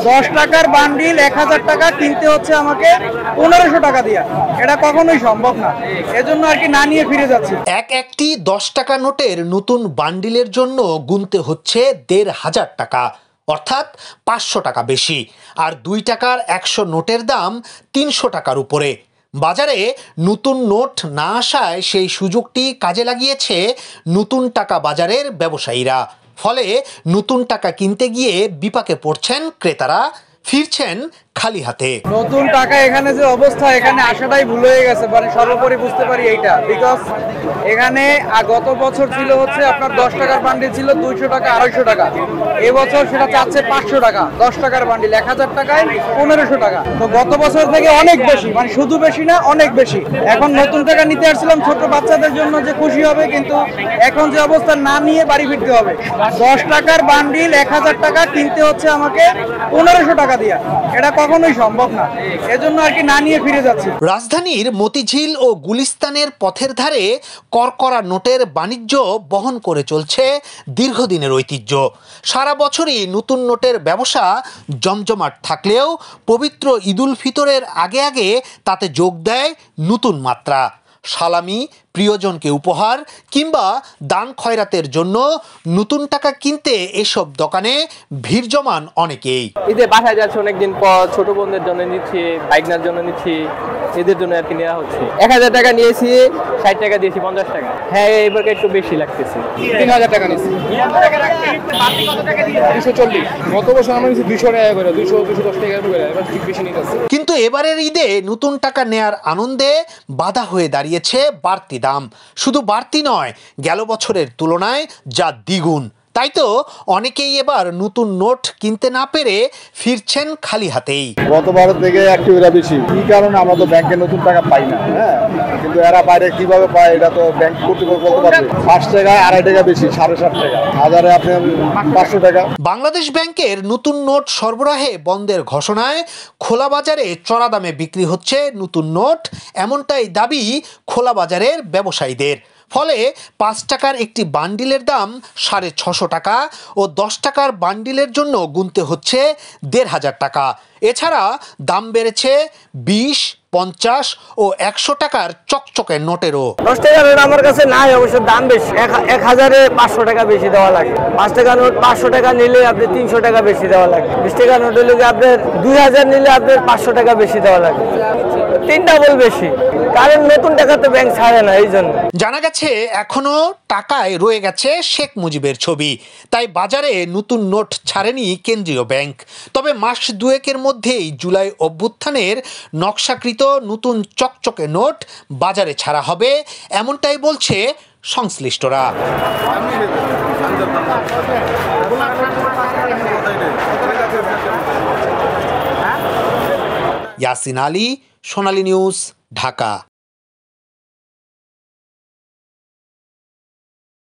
10 টাকার বান্ডিল 1000 টাকা কিনতে হচ্ছে আমাকে 1500 টাকা দিয়া। এটা কখনোই সম্ভব না, এজন্য আর কি না নিয়ে ফিরে যাচ্ছি। একটি 10 টাকা নোটের নতুন বান্ডিলের জন্য গুনতে হচ্ছে 1500 টাকা, অর্থাৎ 500 টাকা বেশি। আর 2 টাকার 100 নোটের দাম 300 টাকার উপরে। বাজারে নতুন নোট না আসায় সেই সুযোগটি কাজে লাগিয়েছে নতুন টাকা বাজারের ব্যবসায়ীরা। ফলে নতুন টাকা কিনতে গিয়ে বিপাকে পড়ছেন ক্রেতারা, ফিরছেন খালি হাতে। নতুন টাকা এখানে যে অবস্থা, এখানে আসাটাই ভুল হয়ে গেছে। মানে সর্বোপরি বুঝতে পারি এইটা, বিকজ এখানে গত বছর ছিল হচ্ছে আপনার 10 টাকার বান্ডিল ছিল 200 টাকা 250 টাকা, এবছর সেটা চাচ্ছে 500 টাকা। 10 টাকার বান্ডিল 1000 টাকায় 1500 টাকা। তো গত বছর থেকে অনেক বেশি, মানে শুধু বেশি না, অনেক বেশি। এখন নতুন টাকা নিতে আসছিলাম ছোট বাচ্চাদের জন্য যে খুশি হবে, কিন্তু এখন যে অবস্থা না নিয়ে বাড়ি ফিরতে হবে। 10 টাকার বান্ডিল 1000 টাকা কিনতে হচ্ছে আমাকে 1500 টাকা দিয়া। এটা কখনোই সম্ভব না, এজন্য আর কি না নিয়ে ফিরে যাচ্ছি। রাজধানীর মতিঝিল ও গুলিস্তানের পথের ধারে করকরা নোটের বাণিজ্য বহন করে চলছে দীর্ঘদিনের ঐতিহ্য। সারা বছরই নতুন নোটের ব্যবসা জমজমাট থাকলেও পবিত্র ঈদুল ফিতরের আগে আগে তাতে যোগ দেয় নতুন মাত্রা। সালামি, প্রিয়জনকে উপহার কিংবা দান খয়রাতের জন্য নতুন টাকা কিনতে এসব দোকানে ভিড় জমান অনেকেই। ঈদে বাসায় যাচ্ছে অনেকদিন পর, ছোট বোনদের জন্য নিচ্ছি, বাইকনার জন্য নিচ্ছি, এদের জন্য আর কি নেওয়া হচ্ছে। 1000 টাকা নিয়েছি, 60 টাকা দিয়েছি 50 টাকা। হ্যাঁ, এবার একটু বেশি লাগতেছে। 3000 টাকা নিয়েছি, 240। গত বছর আমরা নিয়েছি 200 টাকা করে, 210 টাকা করে, এবার ঠিক বেশি নিতেছে। কিন্তু এবারের ঈদে নতুন টাকা নেয়ার আনন্দে বাধা হয়ে দাঁড়িয়েছে বাড়তি দাম। শুধু বাড়তি নয়, গেল বছরের তুলনায় যা দ্বিগুণ। তাই তো অনেকেই এবার নতুন নোট কিনতে না পেরে ফিরছেন খালি হাতেই। গতবার থেকে একটু এরা বেশি, কি কারণে আমরা তো ব্যাংকে নতুন টাকা পাই না। হ্যাঁ, কিন্তু এরা বাইরে কিভাবে পায় এটা তো ব্যাংক কর্তৃপক্ষ বলতে পারবে। 5 টাকায় 2.5 টাকা বেশি, 7.5 টাকা, হাজারে আপনি 500 টাকা। বাংলাদেশ ব্যাংকের নতুন নোট সরবরাহে বন্ধের ঘোষণায় খোলা বাজারে চড়া দামে বিক্রি হচ্ছে নতুন নোট, এমনটাই দাবি খোলা বাজারের ব্যবসায়ীদের। ফলে 5 টাকার একটি বান্ডিলের দাম 650 টাকা ও 10 টাকার বান্ডিলের জন্য গুনতে হচ্ছে 1500 টাকা। এছাড়া দাম বেড়েছে 20, 50 ও 100 টাকার চকচকে নোটেরও। 10 টাকার নোট আমার কাছে নাই, অবশ্য দাম বেশি। 1000-এ 500 টাকা বেশি দেওয়া লাগে। 5 টাকার নোট 500 টাকা নিলে আপনি 300 টাকা বেশি দেওয়া লাগে। 20 টাকার নোট হলে আপনার 2000 নিলে আপনার 500 টাকা বেশি দেওয়া লাগে। 3 ডাবল বেশি, কারণ নতুন টাকা তো ব্যাংক ছাড়ে না, এই জন্য। জানা গেছে এখনো টাকায় রয়ে গেছে শেখ মুজিবের ছবি, তাই বাজারে নতুন নোট ছাড়েনি কেন্দ্রীয় ব্যাংক। তবে মাস দুয়েকের মধ্যেই জুলাই অভ্যুত্থানের নকশাকৃত নতুন চকচকে নোট বাজারে ছাড়া হবে, এমনটাই বলছে সংশ্লিষ্টরা। ইয়াসিন আলী, সোনালী নিউজ, ঢাকা।